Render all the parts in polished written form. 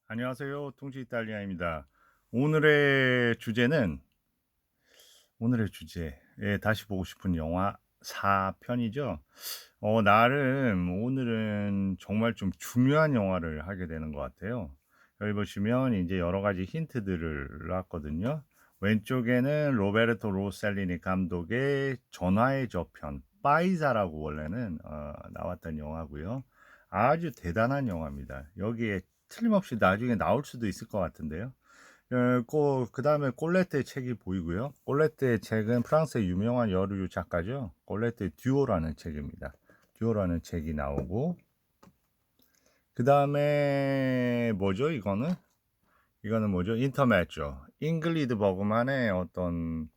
안녕하세요. 통치 이탈리아입니다. 오늘의 주제는 오늘의 주제, 다시 보고 싶은 영화 4편이죠. 나름 오늘은 정말 좀 중요한 영화를 하게 되는 것 같아요. 여기 보시면 이제 여러 가지 힌트들을 놨거든요. 왼쪽에는 로베르토 로셀리니 감독의 전화의 저편, 빠이자라고 원래는 나왔던 영화고요. 아주 대단한 영화입니다. 여기에 틀림없이 나중에 나올 수도 있을 것 같은데요. 그다음에 꼴레트의 책이 보이고요. 꼴레트의 책은 프랑스의 유명한 여류 작가죠. 꼴레트의 듀오라는 책입니다. 듀오라는 책이 나오고, 그다음에 뭐죠? 이거는 뭐죠? 인터매죠. 잉글리드 버그만의 어떤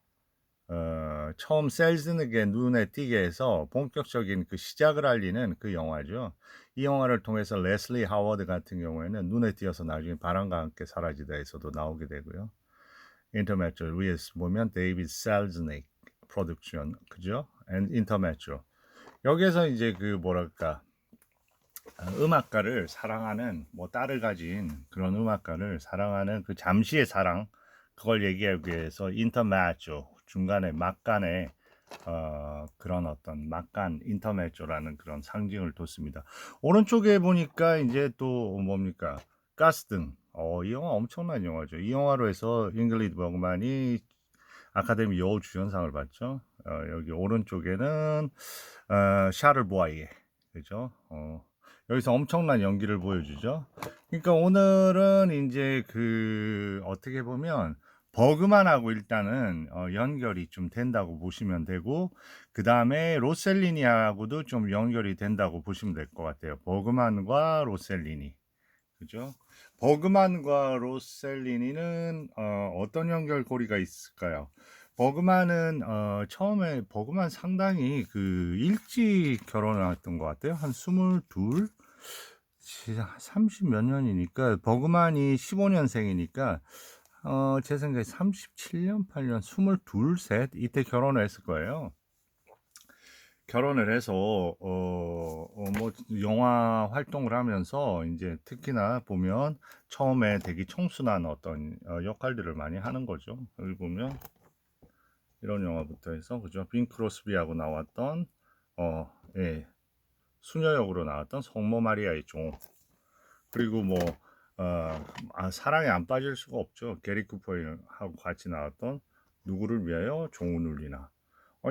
처음 셀즈닉의 눈에 띄게 해서 본격적인 그 시작을 알리는 그 영화죠. 이 영화를 통해서 레슬리 하워드 같은 경우에는 눈에 띄어서 나중에 바람과 함께 사라지다에서도 나오게 되고요. 인터매초 위에서 보면 데이비드 셀즈닉 프로덕션, 그죠? 인터매초, 여기에서 이제 그 뭐랄까, 음악가를 사랑하는, 뭐 딸을 가진 그런 음악가를 사랑하는 그 잠시의 사랑, 그걸 얘기하기 위해서 인터매초, 중간에 막간에 그런 어떤 막간 인터매초라는 그런 상징을 뒀습니다. 오른쪽에 보니까 이제 또 뭡니까, 가스등. 이 영화 엄청난 영화죠. 이 영화로 해서 잉글리드 버그만이 아카데미 여우주연상을 받죠. 여기 오른쪽에는 샤를 보아예, 그죠? 여기서 엄청난 연기를 보여주죠. 그러니까 오늘은 이제 그 어떻게 보면 버그만하고 일단은 연결이 좀 된다고 보시면 되고, 그 다음에 로셀리니하고도 좀 연결이 된다고 보시면 될 것 같아요. 버그만과 로셀리니, 그죠? 버그만과 로셀리니는 어떤 연결고리가 있을까요? 버그만은 처음에 버그만 상당히 그 일찍 결혼을 했던 것 같아요. 한 22, 30 몇 년이니까, 버그만이 15년생이니까 제 생각에 37년, 8년, 22, 셋 이때 결혼을 했을 거예요. 결혼을 해서 뭐 영화 활동을 하면서 이제 특히나 보면 처음에 되게 청순한 어떤 역할들을 많이 하는 거죠. 여기 보면 이런 영화부터 해서, 그죠? 빈 크로스비하고 나왔던 예, 수녀 역으로 나왔던 성모 마리아의 종, 그리고 뭐 사랑에 안 빠질 수가 없죠. 게리 쿠퍼하고 같이 나왔던 누구를 위하여 종을 울리나,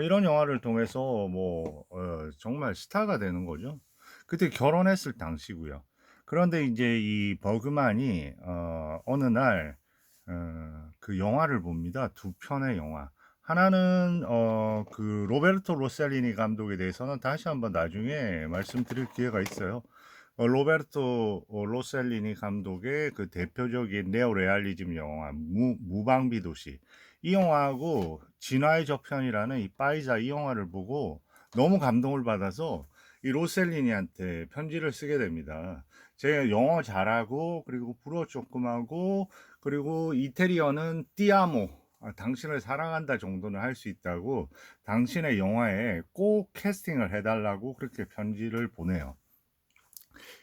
이런 영화를 통해서 뭐 정말 스타가 되는 거죠. 그때 결혼했을 당시고요. 그런데 이제 이 버그만이 어느 날 그 영화를 봅니다. 두 편의 영화. 하나는 그 로베르토 로셀리니 감독에 대해서는 다시 한번 나중에 말씀드릴 기회가 있어요. 로베르토 로셀리니 감독의 그 대표적인 네오레알리즘 영화 무방비 도시, 이 영화하고 진화의 저편이라는 이 빠이자, 이 영화를 보고 너무 감동을 받아서 이 로셀리니한테 편지를 쓰게 됩니다. 제가 영어 잘하고, 그리고 불어 조금 하고, 그리고 이태리어는 띠아모, 당신을 사랑한다 정도는 할 수 있다고, 당신의 영화에 꼭 캐스팅을 해달라고 그렇게 편지를 보내요.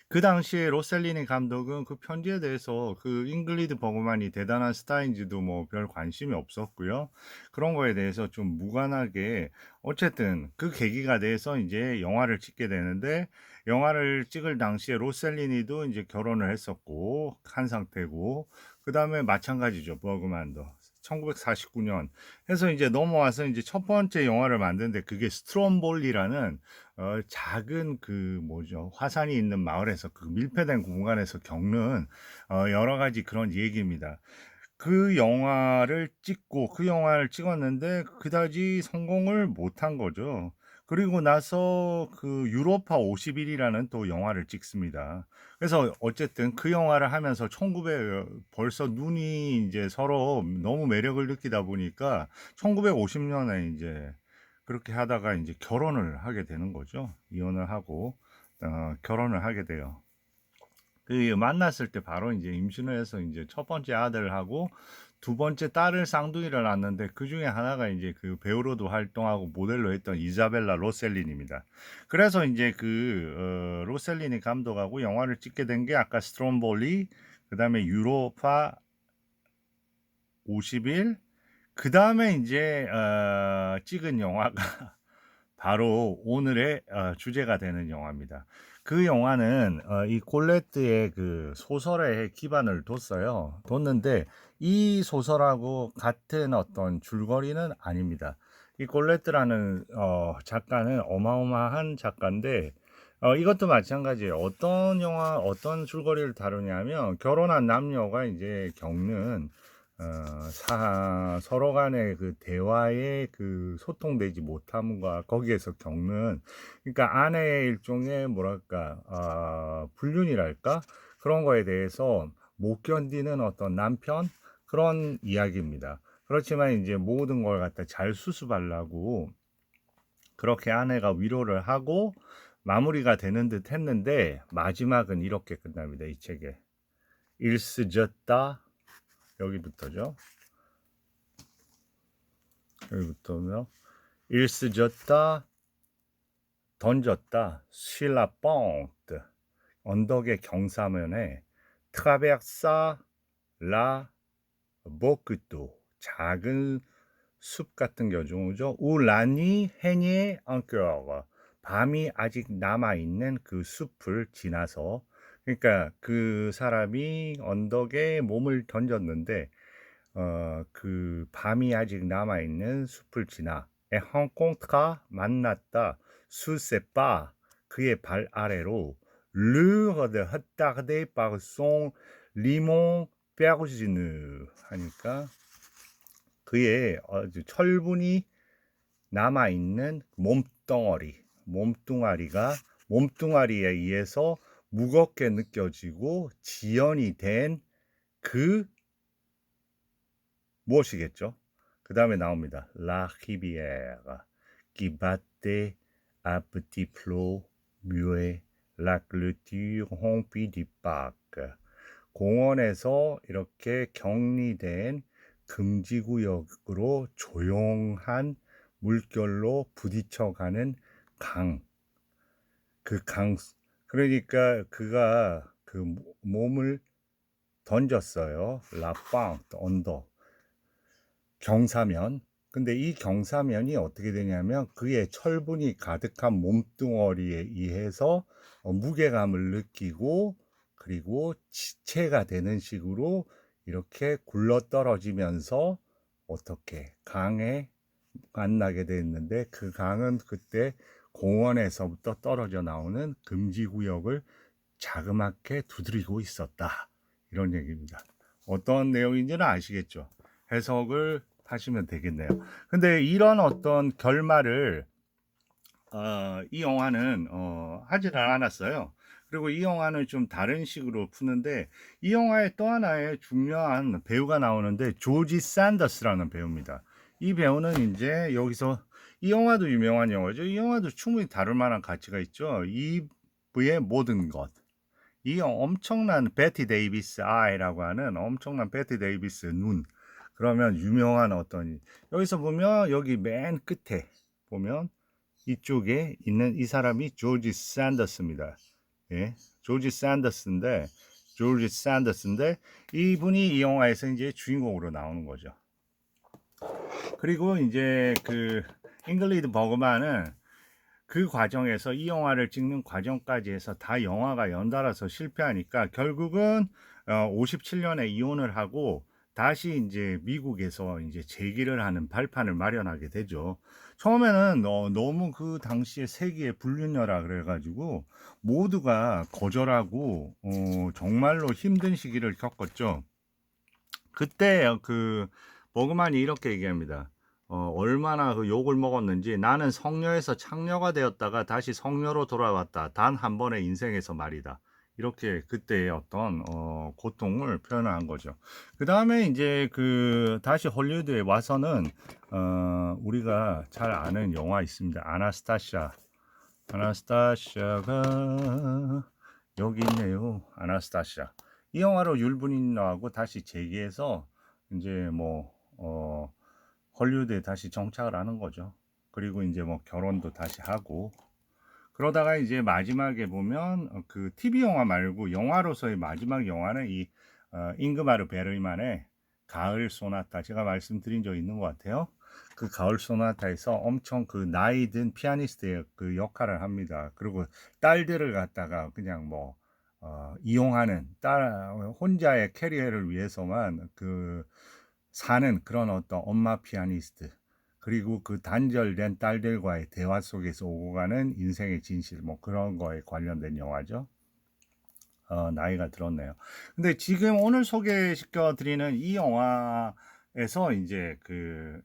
그 당시에 로셀리니 감독은 그 편지에 대해서 그 잉글리드 버그만이 대단한 스타인지도 뭐 별 관심이 없었고요. 그런 거에 대해서 좀 무관하게, 어쨌든 그 계기가 돼서 이제 영화를 찍게 되는데, 영화를 찍을 당시에 로셀리니도 이제 결혼을 했었고 한 상태고, 그 다음에 마찬가지죠, 버그만도 1949년 해서 이제 넘어와서 이제 첫 번째 영화를 만드는데, 그게 스트롬볼리라는 작은 그 뭐죠, 화산이 있는 마을에서 그 밀폐된 공간에서 겪는 여러 가지 그런 얘기입니다. 그 영화를 찍고, 그 영화를 찍었는데 그다지 성공을 못한 거죠. 그리고 나서 그 유로파 50일이라는 또 영화를 찍습니다. 그래서 어쨌든 그 영화를 하면서 1900, 벌써 눈이 이제 서로 너무 매력을 느끼다 보니까 1950년에 이제 그렇게 하다가 이제 결혼을 하게 되는 거죠. 이혼을 하고 결혼을 하게 돼요. 그 만났을 때 바로 이제 임신을 해서 이제 첫 번째 아들하고 두 번째 딸을 쌍둥이를 낳았는데, 그 중에 하나가 이제 그 배우로도 활동하고 모델로 했던 이자벨라 로셀린입니다. 그래서 이제 그 로셀린이 감독하고 영화를 찍게 된 게 아까 스트롬볼리, 그 다음에 유로파 50일, 그 다음에 이제 찍은 영화가 바로 오늘의 주제가 되는 영화입니다. 그 영화는 이 콜레트의 그 소설에 기반을 뒀는데 이 소설하고 같은 어떤 줄거리는 아닙니다. 이 콜레트라는 작가는 어마어마한 작가인데 이것도 마찬가지예요. 어떤 영화, 어떤 줄거리를 다루냐면 결혼한 남녀가 이제 겪는 서로 간의 그 대화의 그 소통되지 못함과 거기에서 겪는, 그러니까 아내의 일종의 뭐랄까, 불륜이랄까? 그런 거에 대해서 못 견디는 어떤 남편? 그런 이야기입니다. 그렇지만 이제 모든 걸 갖다 잘 수습하려고 그렇게 아내가 위로를 하고 마무리가 되는 듯 했는데 마지막은 이렇게 끝납니다. 이 책에. 일스졌다. 여기부터죠. 여기부터며 일스졌다, 던졌다, 실라뽕트, 언덕의 경사면에 트라베사 라 보크도, 작은 숲 같은 경우죠. 우라니 헤니에 앙크어가, 밤이 아직 남아있는 그 숲을 지나서, 그러니까 그 사람이 언덕에 몸을 던졌는데 그 밤이 아직 남아있는 숲을 지나 헝콩트가 만났다 수세빠, 그의 발 아래로 르허드 헛다그데 바송 리몽 페르지느 하니까 그의 철분이 남아있는 몸뚱아리에 의해서 무겁게 느껴지고 지연이 된 그 무엇이겠죠? 그 다음에 나옵니다. La rivière qui battait à petit flot muet la clôture rompue du parc. 공원에서 이렇게 격리된 금지구역으로 조용한 물결로 부딪혀가는 강. 그 강, 그러니까 그가 그 몸을 던졌어요. 라빵, 언덕. 경사면. 근데 이 경사면이 어떻게 되냐면 그의 철분이 가득한 몸뚱어리에 의해서 무게감을 느끼고 그리고 지체가 되는 식으로 이렇게 굴러떨어지면서 어떻게 강에 만나게 됐는데, 그 강은 그때 공원에서부터 떨어져 나오는 금지구역을 자그맣게 두드리고 있었다. 이런 얘기입니다. 어떤 내용인지는 아시겠죠? 해석을 하시면 되겠네요. 근데 이런 어떤 결말을 이 영화는 하질 않았어요. 그리고 이 영화는 좀 다른 식으로 푸는데, 이 영화에 또 하나의 중요한 배우가 나오는데 조지 샌더스라는 배우입니다. 이 배우는 이제 여기서, 이 영화도 유명한 영화죠. 이 영화도 충분히 다룰 만한 가치가 있죠. 이브의 모든 것. 이 엄청난 베티 데이비스 아이라고 하는 엄청난 베티 데이비스 눈. 그러면 유명한 어떤, 여기서 보면 여기 맨 끝에 보면 이쪽에 있는 이 사람이 조지 샌더스입니다. 예, 조지 샌더스인데 이분이 이 영화에서 이제 주인공으로 나오는 거죠. 그리고 이제 그 잉글리드 버그만은 그 과정에서 이 영화를 찍는 과정까지 해서 다 영화가 연달아서 실패하니까 결국은 57년에 이혼을 하고 다시 이제 미국에서 이제 재기를 하는 발판을 마련하게 되죠. 처음에는 너무 그 당시에 세계의 불륜녀라 그래가지고 모두가 거절하고 정말로 힘든 시기를 겪었죠. 그때 그 버그만이 이렇게 얘기합니다. 얼마나 그 욕을 먹었는지, 나는 성녀에서 창녀가 되었다가 다시 성녀로 돌아왔다. 단 한 번의 인생에서 말이다. 이렇게 그때의 어떤 고통을 표현한 거죠. 그 다음에 이제 그 다시 헐리우드에 와서는 우리가 잘 아는 영화 있습니다. 아나스타샤가 여기 있네요. 아나스타샤. 이 영화로 율분이 나오고 다시 재기해서 이제 뭐 헐리우드에 다시 정착을 하는 거죠. 그리고 이제 뭐 결혼도 다시 하고, 그러다가 이제 마지막에 보면 그 TV 영화 말고 영화로서의 마지막 영화는 이 잉그마르 베르만의 가을 소나타, 제가 말씀드린 적 있는 것 같아요. 그 가을 소나타에서 엄청 그 나이 든 피아니스트의 그 역할을 합니다. 그리고 딸들을 갖다가 그냥 뭐 이용하는, 혼자의 캐리어를 위해서만 그 사는 그런 어떤 엄마 피아니스트, 그리고 그 단절된 딸들과의 대화 속에서 오고 가는 인생의 진실, 뭐 그런 거에 관련된 영화죠. 나이가 들었네요. 근데 지금 오늘 소개시켜 드리는 이 영화에서 이제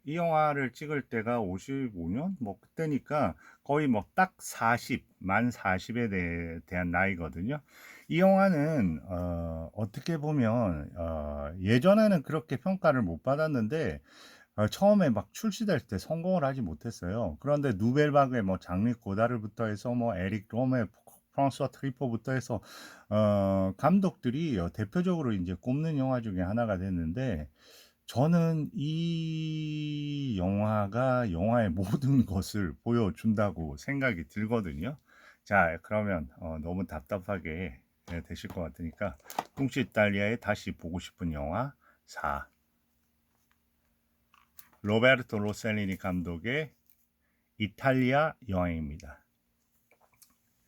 이 영화를 찍을 때가 55년? 뭐 그때니까 거의 뭐 딱 40, 만 40에 대한 나이거든요. 이 영화는, 어떻게 보면, 예전에는 그렇게 평가를 못 받았는데, 처음에 막 출시될 때 성공을 하지 못했어요. 그런데 누벨바그의 뭐 장르 고다르부터 해서 뭐 에릭 롬의 프랑스와 트리포부터 해서 감독들이 대표적으로 이제 꼽는 영화 중에 하나가 됐는데, 저는 이 영화가 영화의 모든 것을 보여준다고 생각이 들거든요. 자, 그러면 너무 답답하게 되실 것 같으니까 뚱치 이탈리아의 다시 보고 싶은 영화 4, 로베르토 로셀리니 감독의 이탈리아 여행입니다.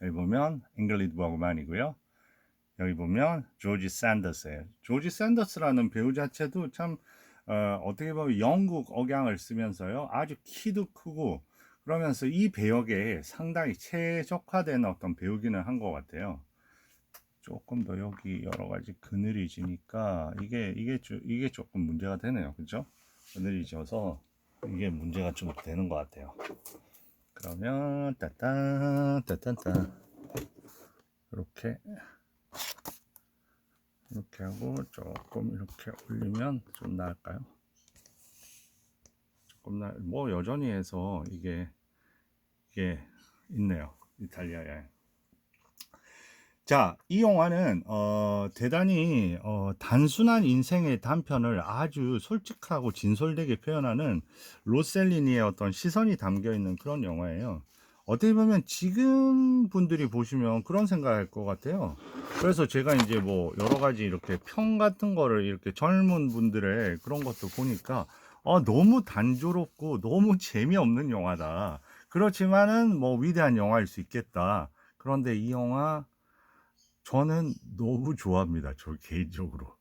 여기 보면 잉글리드 버그만이고요. 여기 보면 조지 샌더스예요. 조지 샌더스라는 배우 자체도 참 어떻게 보면 영국 억양을 쓰면서요, 아주 키도 크고 그러면서 이 배역에 상당히 최적화된 어떤 배우기는 한 것 같아요. 조금 더 여기 여러 가지 그늘이 지니까 이게 조금 문제가 되네요, 그죠? 그늘이 져서 이게 문제가 좀 되는 것 같아요. 그러면 따딴 따딴따 이렇게 하고 조금 이렇게 올리면 좀 나을까요? 조금 뭐 여전히 해서 이게 있네요. 이탈리아에. 자, 이 영화는 대단히 단순한 인생의 단편을 아주 솔직하고 진솔되게 표현하는 로셀리니의 어떤 시선이 담겨 있는 그런 영화예요. 어떻게 보면 지금 분들이 보시면 그런 생각할 것 같아요. 그래서 제가 이제 뭐 여러 가지 이렇게 평 같은 거를 이렇게 젊은 분들의 그런 것도 보니까 너무 단조롭고 너무 재미없는 영화다. 그렇지만은 뭐 위대한 영화일 수 있겠다. 그런데 이 영화 저는 너무 좋아합니다. 저 개인적으로.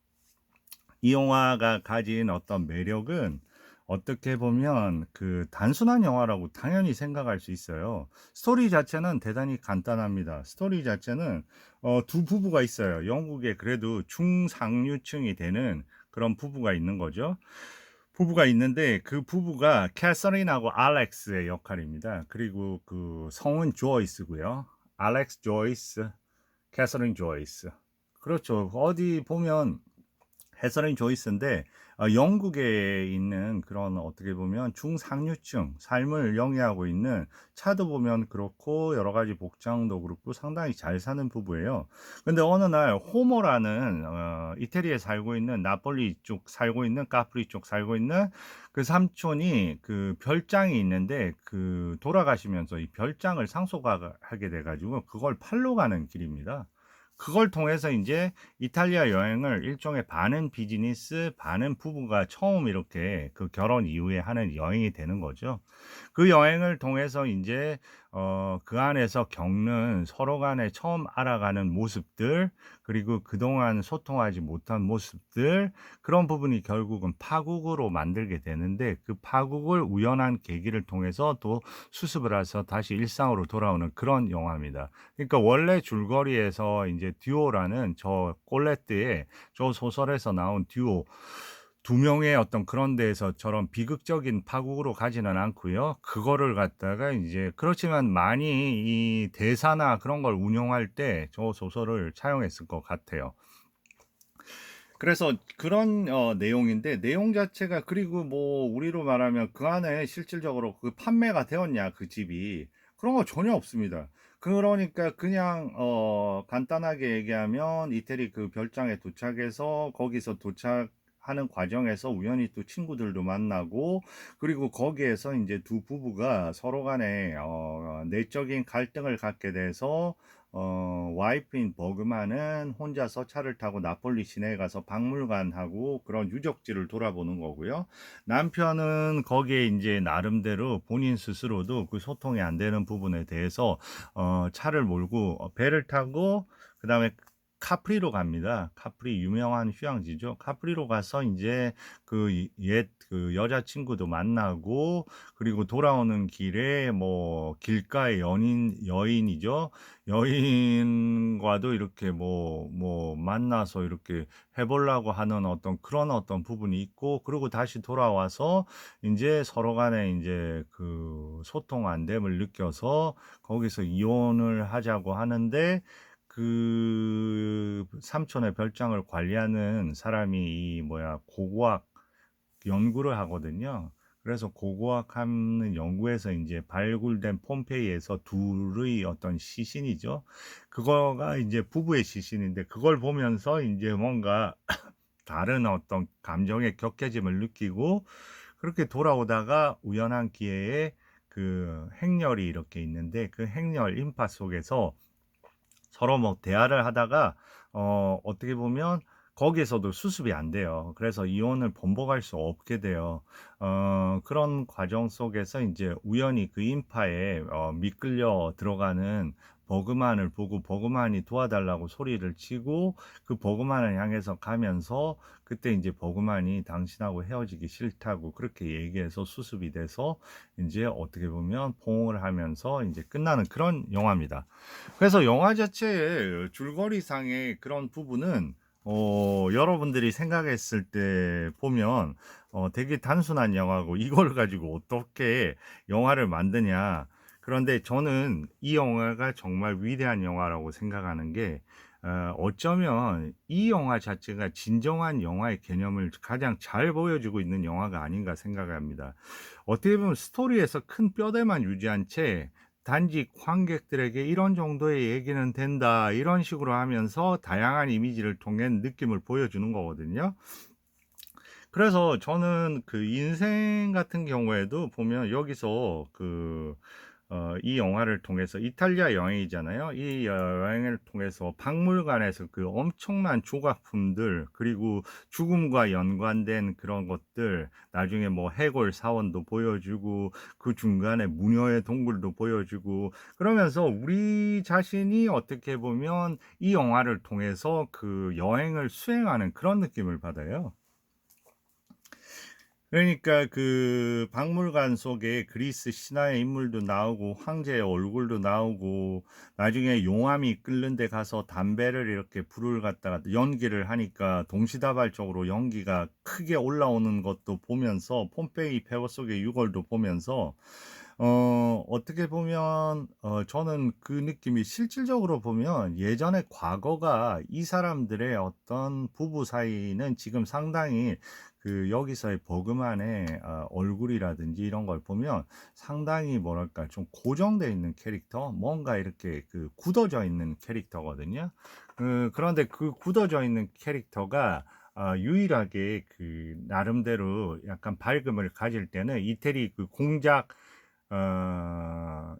이 영화가 가진 어떤 매력은 어떻게 보면 그 단순한 영화라고 당연히 생각할 수 있어요. 스토리 자체는 대단히 간단합니다. 스토리 자체는 두 부부가 있어요. 영국에 그래도 중상류층이 되는 그런 부부가 있는 거죠. 부부가 있는데 그 부부가 캐서린하고 알렉스의 역할입니다. 그리고 그 성은 조이스고요. 알렉스 조이스, 캐서린 조이스. 그렇죠. 어디 보면 해서린 조이스인데 영국에 있는 그런 어떻게 보면 중상류층 삶을 영위하고 있는, 차도 보면 그렇고 여러 가지 복장도 그렇고 상당히 잘 사는 부부예요. 근데 어느 날 호모라는 이태리에 살고 있는, 나폴리 쪽 살고 있는, 카프리 쪽 살고 있는 그 삼촌이 그 별장이 있는데 그 돌아가시면서 이 별장을 상속하게 돼가지고 그걸 팔러 가는 길입니다. 그걸 통해서 이제 이탈리아 여행을 일종의 반은 비즈니스, 반은 부부가 처음 이렇게 그 결혼 이후에 하는 여행이 되는 거죠. 그 여행을 통해서 이제 그 안에서 겪는 서로 간에 처음 알아가는 모습들, 그리고 그동안 소통하지 못한 모습들, 그런 부분이 결국은 파국으로 만들게 되는데 그 파국을 우연한 계기를 통해서 또 수습을 해서 다시 일상으로 돌아오는 그런 영화입니다. 그러니까 원래 줄거리에서 이제 듀오라는 저 꼴레트의 저 소설에서 나온 듀오 두 명의 어떤 그런 데에서처럼 비극적인 파국으로 가지는 않고요. 그거를 갖다가 이제 그렇지만 많이 이 대사나 그런 걸 운용할 때 저 소설을 차용했을 것 같아요. 그래서 그런 내용인데 내용 자체가, 그리고 뭐 우리로 말하면 그 안에 실질적으로 그 판매가 되었냐 그 집이, 그런 거 전혀 없습니다. 그러니까 그냥 간단하게 얘기하면 이태리 그 별장에 도착해서 거기서 도착하는 과정에서 우연히 또 친구들도 만나고, 그리고 거기에서 이제 두 부부가 서로 간에 내적인 갈등을 갖게 돼서 와이프인 버그만은 혼자서 차를 타고 나폴리 시내에 가서 박물관하고 그런 유적지를 돌아보는 거고요. 남편은 거기에 이제 나름대로 본인 스스로도 그 소통이 안 되는 부분에 대해서 차를 몰고 배를 타고 그다음에 카프리로 갑니다. 카프리 유명한 휴양지죠. 카프리로 가서 이제 그 옛 그 여자친구도 만나고 그리고 돌아오는 길에 뭐 길가의 여인이죠. 여인과도 이렇게 뭐 만나서 이렇게 해보려고 하는 그런 어떤 부분이 있고, 그리고 다시 돌아와서 이제 서로 간에 이제 그 소통 안 됨을 느껴서 거기서 이혼을 하자고 하는데, 그 삼촌의 별장을 관리하는 사람이 이 뭐야 고고학 연구를 하거든요. 그래서 고고학하는 연구에서 이제 발굴된 폼페이에서 둘의 어떤 시신이죠. 그거가 이제 부부의 시신인데, 그걸 보면서 이제 뭔가 다른 어떤 감정의 격해짐을 느끼고, 그렇게 돌아오다가 우연한 기회에 그 행렬이 이렇게 있는데, 그 행렬 인파 속에서 서로 뭐 대화를 하다가 어떻게 보면 거기에서도 수습이 안 돼요. 그래서 이혼을 번복할 수 없게 돼요. 그런 과정 속에서 이제 우연히 그 인파에 미끌려 들어가는 버그만을 보고 버그만이 도와달라고 소리를 치고, 그 버그만을 향해서 가면서 그때 이제 버그만이 당신하고 헤어지기 싫다고 그렇게 얘기해서 수습이 돼서 이제 어떻게 보면 포옹을 하면서 이제 끝나는 그런 영화입니다. 그래서 영화 자체의 줄거리상의 그런 부분은 여러분들이 생각했을 때 보면 되게 단순한 영화고, 이걸 가지고 어떻게 영화를 만드냐. 그런데 저는 이 영화가 정말 위대한 영화라고 생각하는 게, 어쩌면 이 영화 자체가 진정한 영화의 개념을 가장 잘 보여주고 있는 영화가 아닌가 생각합니다. 어떻게 보면 스토리에서 큰 뼈대만 유지한 채 단지 관객들에게 이런 정도의 얘기는 된다, 이런 식으로 하면서 다양한 이미지를 통해 느낌을 보여주는 거거든요. 그래서 저는 그 인생 같은 경우에도 보면 여기서 이 영화를 통해서 이탈리아 여행이잖아요. 이 여행을 통해서 박물관에서 그 엄청난 조각품들, 그리고 죽음과 연관된 그런 것들, 나중에 뭐 해골 사원도 보여주고 그 중간에 무녀의 동굴도 보여주고, 그러면서 우리 자신이 어떻게 보면 이 영화를 통해서 그 여행을 수행하는 그런 느낌을 받아요. 그러니까 그 박물관 속에 그리스 신화의 인물도 나오고 황제의 얼굴도 나오고, 나중에 용암이 끓는 데 가서 담배를 이렇게 불을 갖다가 연기를 하니까 동시다발적으로 연기가 크게 올라오는 것도 보면서, 폼페이 폐허 속의 유골도 보면서 어떻게 보면 저는 그 느낌이, 실질적으로 보면 예전의 과거가 이 사람들의 어떤 부부 사이는 지금 상당히 그 여기서의 버그만의 얼굴이라든지 이런 걸 보면 상당히 뭐랄까 좀 고정되어 있는 캐릭터, 뭔가 이렇게 그 굳어져 있는 캐릭터거든요. 그런데 그 굳어져 있는 캐릭터가 유일하게 그 나름대로 약간 밝음을 가질 때는 이태리 그 공작,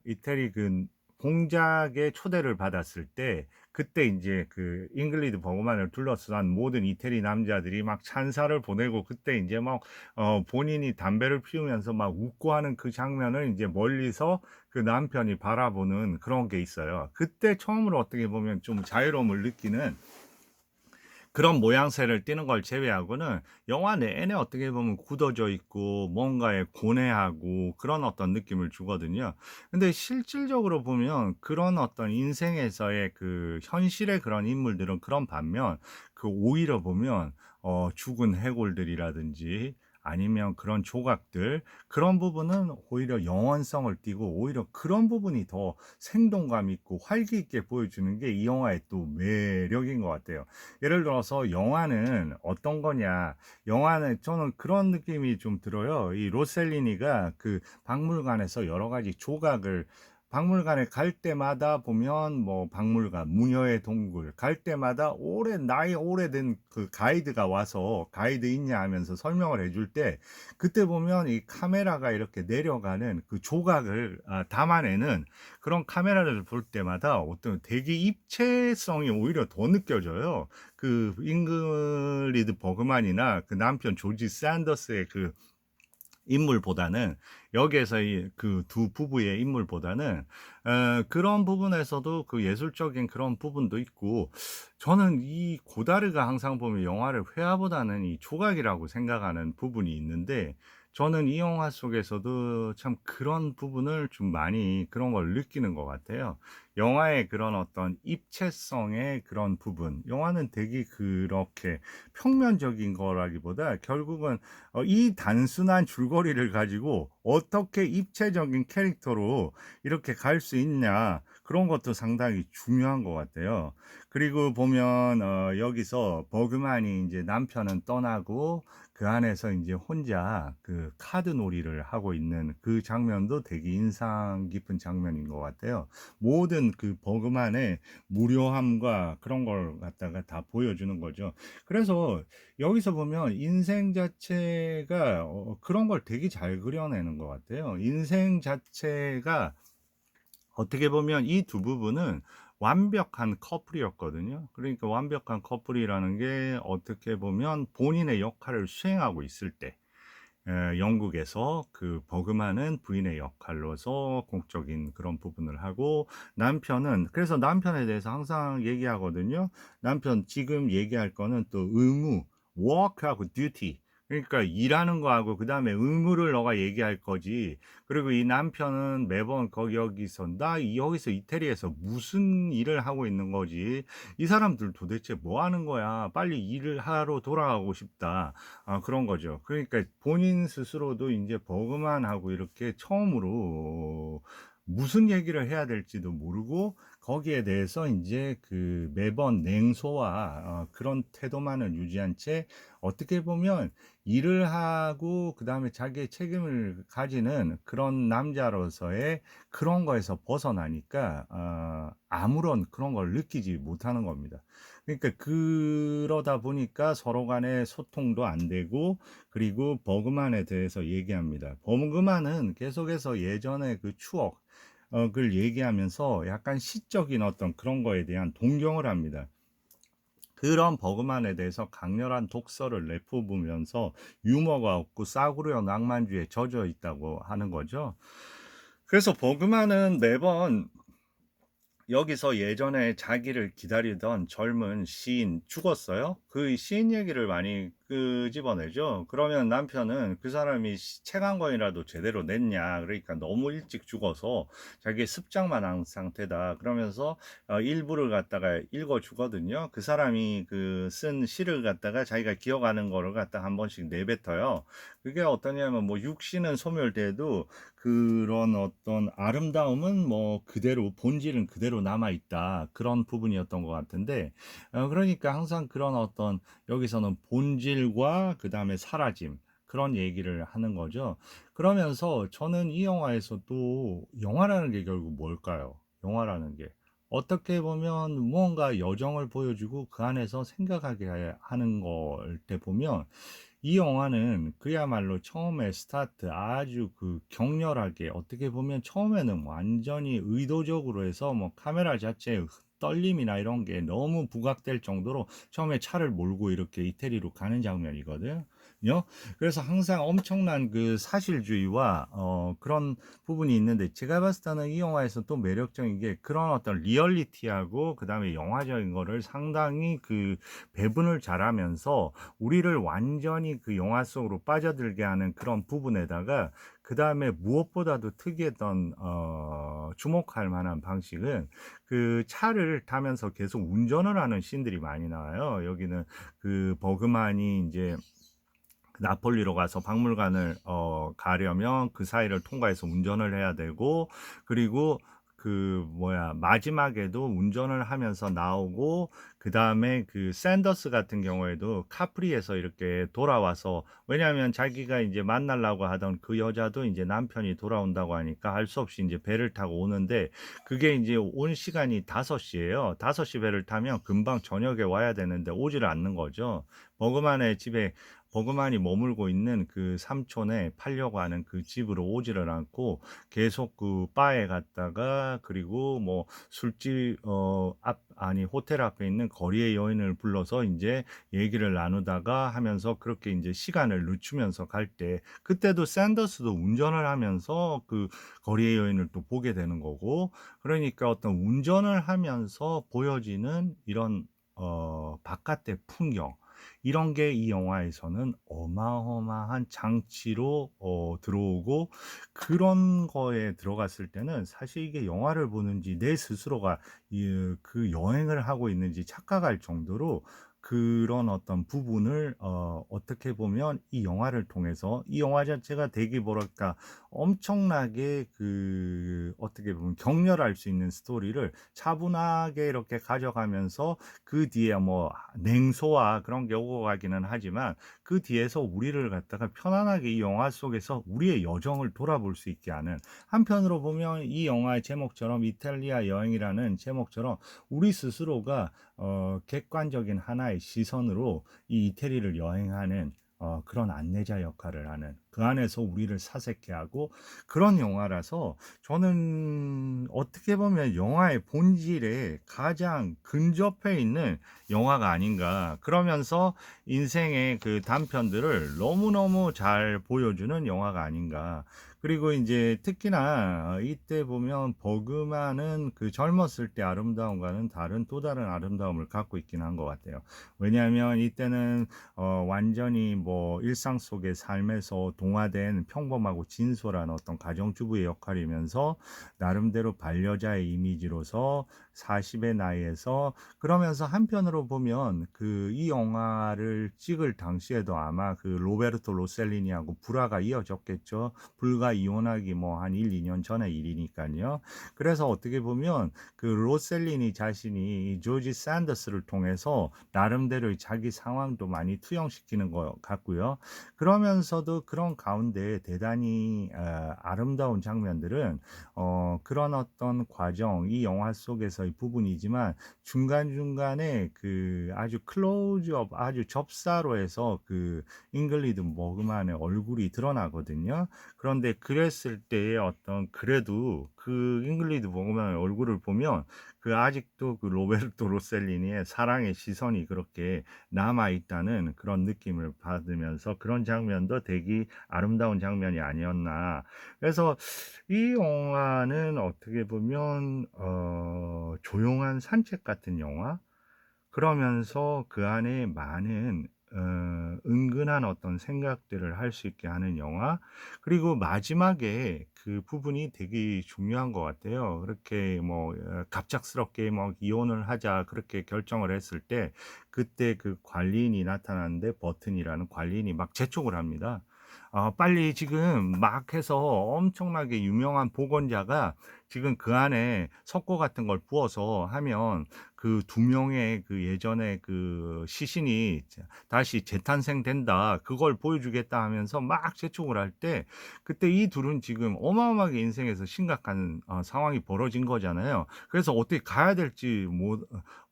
이태리 그 공작의 초대를 받았을 때, 그때 이제 그 잉글리드 버그만을 둘러싼 모든 이태리 남자들이 막 찬사를 보내고, 그때 이제 막 본인이 담배를 피우면서 막 웃고 하는 그 장면을 이제 멀리서 그 남편이 바라보는 그런 게 있어요. 그때 처음으로 어떻게 보면 좀 자유로움을 느끼는 그런 모양새를 띠는 걸 제외하고는 영화 내내 어떻게 보면 굳어져 있고 뭔가에 고뇌하고 그런 어떤 느낌을 주거든요. 근데 실질적으로 보면 그런 어떤 인생에서의 그 현실의 그런 인물들은 그런 반면, 그 오히려 보면 죽은 해골들이라든지 아니면 그런 조각들, 그런 부분은 오히려 영원성을 띠고 오히려 그런 부분이 더 생동감 있고 활기 있게 보여주는 게 이 영화의 또 매력인 것 같아요. 예를 들어서 영화는 어떤 거냐, 영화는 저는 그런 느낌이 좀 들어요. 이 로셀리니가 그 박물관에서 여러 가지 조각을 박물관에 갈 때마다 보면 뭐 박물관, 무녀의 동굴 갈 때마다 나이 오래된 그 가이드가 와서 가이드 있냐 하면서 설명을 해줄 때 그때 보면 이 카메라가 이렇게 내려가는 그 조각을 담아내는 그런 카메라를 볼 때마다 어떤 되게 입체성이 오히려 더 느껴져요. 그 잉그리드 버그만이나 그 남편 조지 샌더스의 그 인물보다는 여기에서 그 두 부부의 인물보다는 그런 부분에서도 그 예술적인 그런 부분도 있고 저는 이 고다르가 항상 보면 영화를 회화보다는 이 조각이라고 생각하는 부분이 있는데 저는 이 영화 속에서도 참 그런 부분을 좀 많이 그런 걸 느끼는 것 같아요. 영화의 그런 어떤 입체성의 그런 부분, 영화는 되게 그렇게 평면적인 거라기보다 결국은 이 단순한 줄거리를 가지고 어떻게 입체적인 캐릭터로 이렇게 갈 수 있냐 그런 것도 상당히 중요한 것 같아요. 그리고 보면 여기서 버그만이 이제 남편은 떠나고 그 안에서 이제 혼자 그 카드 놀이를 하고 있는 그 장면도 되게 인상 깊은 장면인 것 같아요. 모든 그 버그만의 무료함과 그런 걸 갖다가 다 보여주는 거죠. 그래서 여기서 보면 인생 자체가 그런 걸 되게 잘 그려내는 것 같아요. 인생 자체가 어떻게 보면 이 두 부부는 완벽한 커플이었거든요. 그러니까 완벽한 커플이라는 게 어떻게 보면 본인의 역할을 수행하고 있을 때 영국에서 그 버그만은 부인의 역할로서 공적인 그런 부분을 하고 남편은 그래서 남편에 대해서 항상 얘기하거든요. 남편 지금 얘기할 거는 또 의무, work하고 duty. 그러니까 일하는 거하고 그다음에 의무를 너가 얘기할 거지. 그리고 이 남편은 매번 거기 여기서 여기서 이태리에서 무슨 일을 하고 있는 거지? 이 사람들 도대체 뭐 하는 거야? 빨리 일을 하러 돌아가고 싶다. 그런 거죠. 그러니까 본인 스스로도 이제 버그만하고 이렇게 처음으로 무슨 얘기를 해야 될지도 모르고 거기에 대해서 이제 그 매번 냉소와 그런 태도만을 유지한 채 어떻게 보면 일을 하고 그다음에 자기의 책임을 가지는 그런 남자로서의 그런 거에서 벗어나니까 아무런 그런 걸 느끼지 못하는 겁니다. 그러니까 그러다 보니까 서로 간에 소통도 안 되고 그리고 버그만에 대해서 얘기합니다. 버그만은 계속해서 예전의 그 추억 을 얘기하면서 약간 시적인 어떤 그런 거에 대한 동경을 합니다. 그런 버그만에 대해서 강렬한 독서를 내뿜으면서 유머가 없고 싸구려 낭만주의에 젖어 있다고 하는 거죠. 그래서 버그만은 매번 여기서 예전에 자기를 기다리던 젊은 시인 죽었어요. 그 시인 얘기를 많이 끄집어내죠. 그러면 남편은 그 사람이 책 한 권이라도 제대로 냈냐. 그러니까 너무 일찍 죽어서 자기 습작만 한 상태다. 그러면서 일부를 갖다가 읽어 주거든요. 그 사람이 그 쓴 시를 갖다가 자기가 기억하는 거를 갖다가 한 번씩 내뱉어요. 그게 어떠냐면 뭐 육신은 소멸돼도 그런 어떤 아름다움은 뭐 그대로 본질은 그대로 남아 있다 그런 부분이었던 것 같은데 그러니까 항상 그런 어떤 여기서는 본질과 그 다음에 사라짐 그런 얘기를 하는 거죠. 그러면서 저는 이 영화에서 또 영화라는 게 결국 뭘까요? 영화라는 게 어떻게 보면 무언가 여정을 보여주고 그 안에서 생각하게 하는 걸 때 보면 이 영화는 그야말로 처음에 스타트 아주 그 격렬하게 어떻게 보면 처음에는 완전히 의도적으로 해서 뭐 카메라 자체의 떨림이나 이런 게 너무 부각될 정도로 처음에 차를 몰고 이렇게 이태리로 가는 장면이거든요. 그래서 항상 엄청난 그 사실주의와 그런 부분이 있는데 제가 봤을 때는 이 영화에서 또 매력적인 게 그런 어떤 리얼리티하고 그다음에 영화적인 거를 상당히 그 배분을 잘하면서 우리를 완전히 그 영화 속으로 빠져들게 하는 그런 부분에다가 그 다음에 무엇보다도 특이했던 주목할 만한 방식은 그 차를 타면서 계속 운전을 하는 씬들이 많이 나와요. 여기는 그 버그만이 이제 나폴리로 가서 박물관을 가려면 그 사이를 통과해서 운전을 해야 되고 그리고 그 뭐야 마지막에도 운전을 하면서 나오고 그다음에 그 샌더스 같은 경우에도 카프리에서 이렇게 돌아와서 왜냐하면 자기가 이제 만나려고 하던 그 여자도 이제 남편이 돌아온다고 하니까 할 수 없이 이제 배를 타고 오는데 그게 이제 온 시간이 5시예요. 5시 배를 타면 금방 저녁에 와야 되는데 오지를 않는 거죠. 버그만의 집에 버그만이 머물고 있는 그 삼촌에 팔려고 하는 그 집으로 오지를 않고 계속 그 바에 갔다가 그리고 뭐 술집 아니 호텔 앞에 있는 거리의 여인을 불러서 이제 얘기를 나누다가 하면서 그렇게 이제 시간을 늦추면서 갈 때 그때도 샌더스도 운전을 하면서 그 거리의 여인을 또 보게 되는 거고 그러니까 어떤 운전을 하면서 보여지는 이런 바깥의 풍경 이런 게 이 영화에서는 어마어마한 장치로 들어오고 그런 거에 들어갔을 때는 사실 이게 영화를 보는지 내 스스로가 그 여행을 하고 있는지 착각할 정도로 그런 어떤 부분을 어떻게 보면 이 영화를 통해서 이 영화 자체가 되게 뭐랄까 엄청나게 그 어떻게 보면 격렬할 수 있는 스토리를 차분하게 이렇게 가져가면서 그 뒤에 뭐 냉소와 그런 게 오고 가기는 하지만 그 뒤에서 우리를 갖다가 편안하게 이 영화 속에서 우리의 여정을 돌아볼 수 있게 하는 한편으로 보면 이 영화의 제목처럼 이탈리아 여행이라는 제목처럼 우리 스스로가 객관적인 하나의 시선으로 이 이태리를 여행하는 그런 안내자 역할을 하는 그 안에서 우리를 사색해 하고 그런 영화라서 저는 어떻게 보면 영화의 본질에 가장 근접해 있는 영화가 아닌가 그러면서 인생의 그 단편들을 너무너무 잘 보여주는 영화가 아닌가 그리고 이제 특히나 이때 보면 버그만은 그 젊었을 때 아름다움과는 다른 또 다른 아름다움을 갖고 있긴 한 것 같아요. 왜냐하면 이때는 완전히 뭐 일상 속의 삶에서 동화된 평범하고 진솔한 어떤 가정주부의 역할이면서 나름대로 반려자의 이미지로서 40의 나이에서 그러면서 한편으로 보면 그 이 영화를 찍을 당시에도 아마 그 로베르토 로셀리니하고 불화가 이어졌겠죠. 불과 이혼하기 뭐 한 1, 2년 전의 일이니까요. 그래서 어떻게 보면 그 로셀리니 자신이 이 조지 샌더스를 통해서 나름대로 자기 상황도 많이 투영시키는 것 같고요. 그러면서도 그런 가운데 대단히 아름다운 장면들은 그런 어떤 과정, 이 영화 속에서의 부분이지만 중간중간에 그 아주 클로즈업, 아주 접사로 해서 그 잉글리드 버그만의 얼굴이 드러나거든요. 그런데 그랬을 때의 어떤 그래도 그 잉글리드 버그만의 얼굴을 보면 그 아직도 그 로베르토 로셀리니의 사랑의 시선이 그렇게 남아 있다는 그런 느낌을 받으면서 그런 장면도 되게 아름다운 장면이 아니었나. 그래서 이 영화는 어떻게 보면 조용한 산책 같은 영화? 그러면서 그 안에 많은 은근한 어떤 생각들을 할 수 있게 하는 영화. 그리고 마지막에 그 부분이 되게 중요한 것 같아요. 그렇게 뭐 갑작스럽게 뭐 이혼을 하자 그렇게 결정을 했을 때 그때 그 관리인이 나타나는데 버튼이라는 관리인이 막 재촉을 합니다. 빨리 지금 막 해서 엄청나게 유명한 복원자가 지금 그 안에 석고 같은 걸 부어서 하면 그 두 명의 그 예전에 그 시신이 다시 재탄생된다. 그걸 보여주겠다 하면서 막 재촉을 할 때 그때 이 둘은 지금 어마어마하게 인생에서 심각한 상황이 벌어진 거잖아요. 그래서 어떻게 가야 될지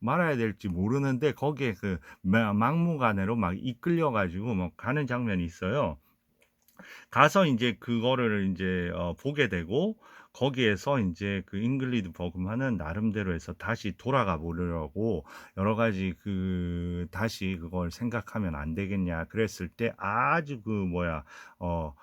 말아야 될지 모르는데 거기에 그 막무가내로 막 이끌려 가지고 뭐 가는 장면이 있어요. 가서 인제 그거를 인제 보게 되고 거기에서 인제 그 잉글리드 버그만은 나름대로 해서 다시 돌아가 보려고 여러 가지 그 다시 그걸 생각하면 안 되겠냐 그랬을 때 아주 그 뭐야 어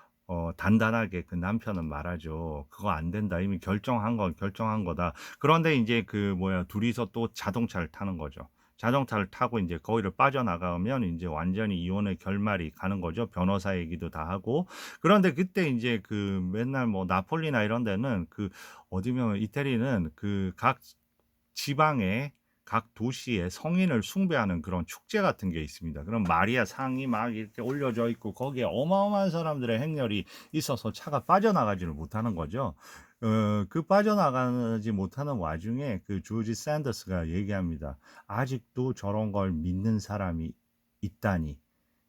단단하게 그 남편은 말하죠. "그거 안 된다. 이미 결정한 건 결정한 거다." 그런데 인제 그 뭐야 둘이서 또 자동차를 타는 거죠. 자동차를 타고 인제 거기를 빠져나가면 인제 완전히 이혼의 결말이 가는 거죠. 변호사 얘기도 다 하고. 그런데 그때 인제 그 맨날 뭐 나폴리나 이런 데는 그 어디면 이태리는 그 각 지방에 각 도시의 성인을 숭배하는 그런 축제 같은 게 있습니다. 그럼 마리아 상이 막 이렇게 올려져 있고 거기에 어마어마한 사람들의 행렬이 있어서 차가 빠져나가지를 못하는 거죠. 그 빠져나가지 못하는 와중에 그 조지 샌더스가 얘기합니다. 아직도 저런 걸 믿는 사람이 있다니.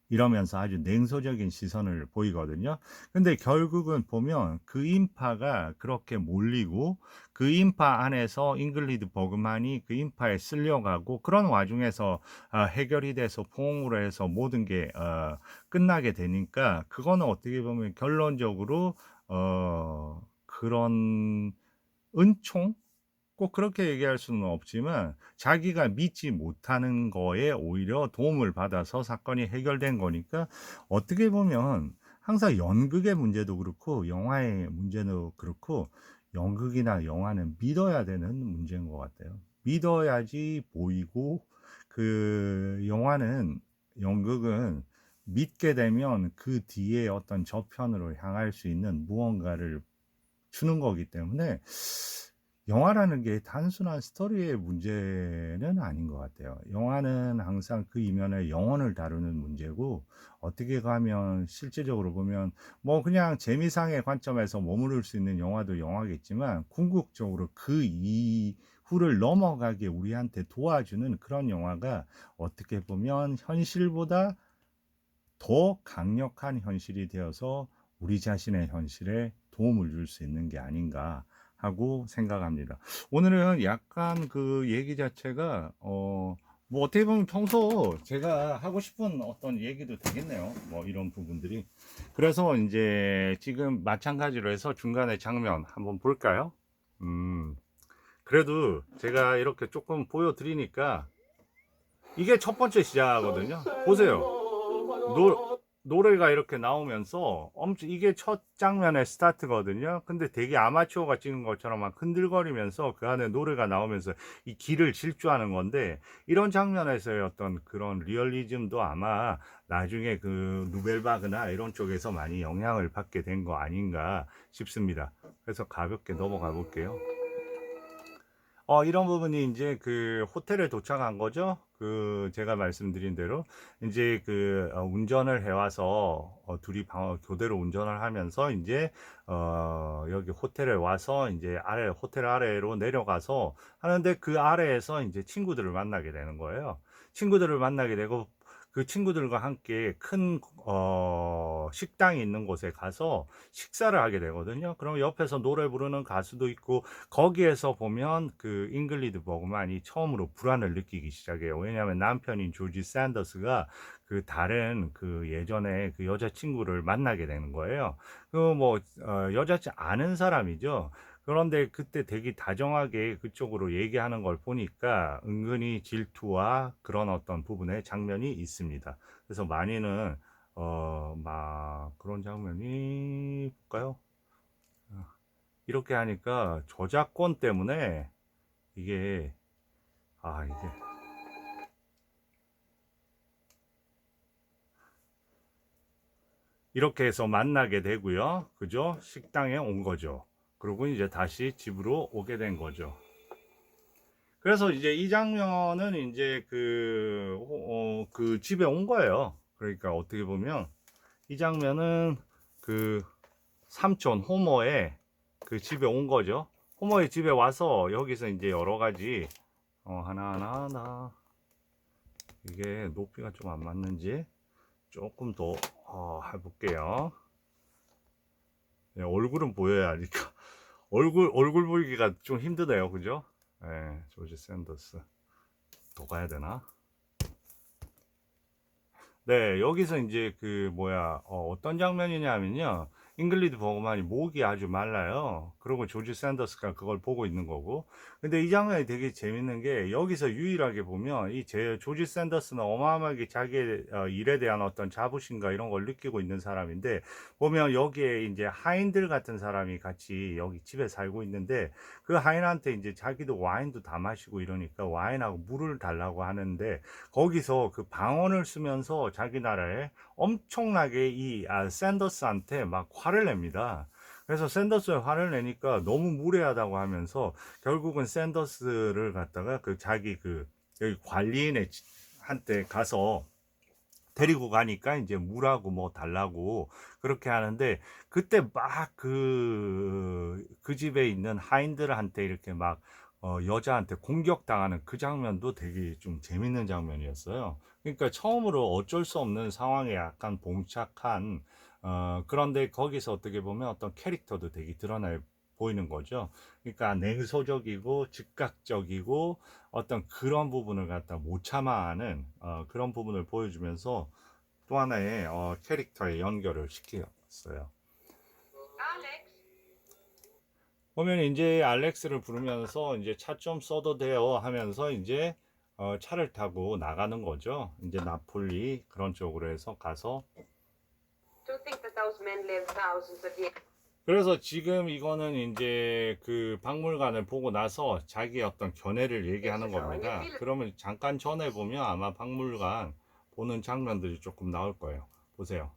이러면서 아주 냉소적인 시선을 보이거든요. 근데 결국은 보면 그 인파가 그렇게 몰리고 그 인파 안에서 잉글리드 버그만이 그 인파에 쓸려가고 그런 와중에서 해결이 돼서 포옹으로 해서 모든 게 끝나게 되니까 그거는 어떻게 보면 결론적으로 그런 은총? 꼭 그렇게 얘기할 수는 없지만 자기가 믿지 못하는 거에 오히려 도움을 받아서 사건이 해결된 거니까 어떻게 보면 항상 연극의 문제도 그렇고 영화의 문제도 그렇고 연극이나 영화는 믿어야 되는 문제인 것 같아요. 믿어야지 보이고 그 영화는 연극은 믿게 되면 그 뒤에 어떤 저편으로 향할 수 있는 무언가를 주는 거기 때문에 영화라는 게 단순한 스토리의 문제는 아닌 것 같아요. 영화는 항상 그 이면에 영혼을 다루는 문제고 어떻게 가면 실제적으로 보면 뭐 그냥 재미상의 관점에서 머무를 수 있는 영화도 영화겠지만 궁극적으로 그 이후를 넘어가게 우리한테 도와주는 그런 영화가 어떻게 보면 현실보다 더 강력한 현실이 되어서 우리 자신의 현실에 도움을 줄 수 있는 게 아닌가 하고 생각합니다. 오늘은 약간 그 얘기 자체가 뭐 어떻게 보면 평소 제가 하고 싶은 어떤 얘기도 되겠네요. 뭐 이런 부분들이. 그래서 이제 지금 마찬가지로 해서 중간에 장면 한번 볼까요? 그래도 제가 이렇게 조금 보여드리니까 이게 첫 번째 시작이거든요. 보세요. 노래가 이렇게 나오면서 엄청 이게 첫 장면의 스타트거든요. 근데 되게 아마추어가 찍은 것처럼 막 흔들거리면서 그 안에 노래가 나오면서 이 길을 질주하는 건데 이런 장면에서의 어떤 그런 리얼리즘도 아마 나중에 그 누벨바그나 이런 쪽에서 많이 영향을 받게 된 거 아닌가 싶습니다. 그래서 가볍게 넘어가 볼게요. 이런 부분이 이제 그 호텔에 도착한 거죠. 그 제가 말씀드린 대로 이제 그 운전을 해와서 둘이 교대로 운전을 하면서 이제 여기 호텔에 와서 이제 아래 호텔 아래로 내려가서 하는데 그 아래에서 이제 친구들을 만나게 되는 거예요. 친구들을 만나게 되고 그 친구들과 함께 큰 식당이 있는 곳에 가서 식사를 하게 되거든요. 그럼 옆에서 노래 부르는 가수도 있고 거기에서 보면 그 잉글리드 버그만이 처음으로 불안을 느끼기 시작해요. 왜냐하면 남편인 조지 샌더스가 그 다른 그 예전에 그 여자친구를 만나게 되는 거예요. 그 뭐 여자친구 아는 사람이죠. 그런데 그때 되게 다정하게 그쪽으로 얘기하는 걸 보니까 은근히 질투와 그런 어떤 부분의 장면이 있습니다. 그래서 많이는 막 그런 장면이 볼까요? 이렇게 하니까 저작권 때문에 이게 이게 이렇게 해서 만나게 되고요. 그죠? 식당에 온 거죠. 그리고 이제 다시 집으로 오게 된 거죠. 그래서 이제 이 장면은 이제 그 집에 온 거예요. 그러니까 어떻게 보면 이 장면은 그 삼촌 호머의 그 집에 온 거죠. 호머의 집에 와서 여기서 이제 여러 가지 하나하나 이게 높이가 좀 안 맞는지 조금 더 해볼게요. 네, 얼굴은 보여야 하니까 얼굴 보이기가 좀 힘드네요, 그죠? 네, 조지 샌더스 더 가야 되나? 네, 여기서 이제 그 뭐야 어떤 장면이냐면요. 잉글리드 버그만이 목이 아주 말라요. 그리고 조지 샌더스가 그걸 보고 있는 거고. 근데 이 장면이 되게 재밌는 게 여기서 유일하게 보면 이 조지 샌더스는 어마어마하게 자기의 일에 대한 어떤 자부심과 이런 걸 느끼고 있는 사람인데 보면 여기에 이제 하인들 같은 사람이 같이 여기 집에 살고 있는데 그 하인한테 이제 자기도 와인도 다 마시고 이러니까 와인하고 물을 달라고 하는데 거기서 그 방언을 쓰면서 자기 나라에 엄청나게 이 샌더스한테 막 화를 냅니다. 그래서 샌더스에 화를 내니까 너무 무례하다고 하면서 결국은 샌더스를 갖다가 그 자기 그 여기 관리인의 한테 가서 데리고 가니까 이제 물하고 뭐 달라고 그렇게 하는데, 그때 막 그 집에 있는 하인들한테 이렇게 막 여자한테 공격당하는 그 장면도 되게 좀 재밌는 장면이었어요. 그러니까 처음으로 어쩔 수 없는 상황에 약간 봉착한, 그런데 거기서 어떻게 보면 어떤 캐릭터도 되게 드러나 보이는 거죠. 그러니까 냉소적이고 즉각적이고 어떤 그런 부분을 갖다 못 참아하는 그런 부분을 보여주면서 또 하나의 캐릭터의 연결을 시켰어요. 보면 이제 알렉스를 부르면서 이제 차 좀 써도 돼요 하면서 이제 차를 타고 나가는 거죠. 이제 나폴리 그런 쪽으로 해서 가서, To think that those men live thousands of years. 그래서 지금 이거는 이제 그 박물관을 보고 나서 자기의 어떤 견해를 얘기하는 겁니다. 그러면 잠깐 전에 보면 아마 박물관 보는 장면들이 조금 나올 거예요. 보세요.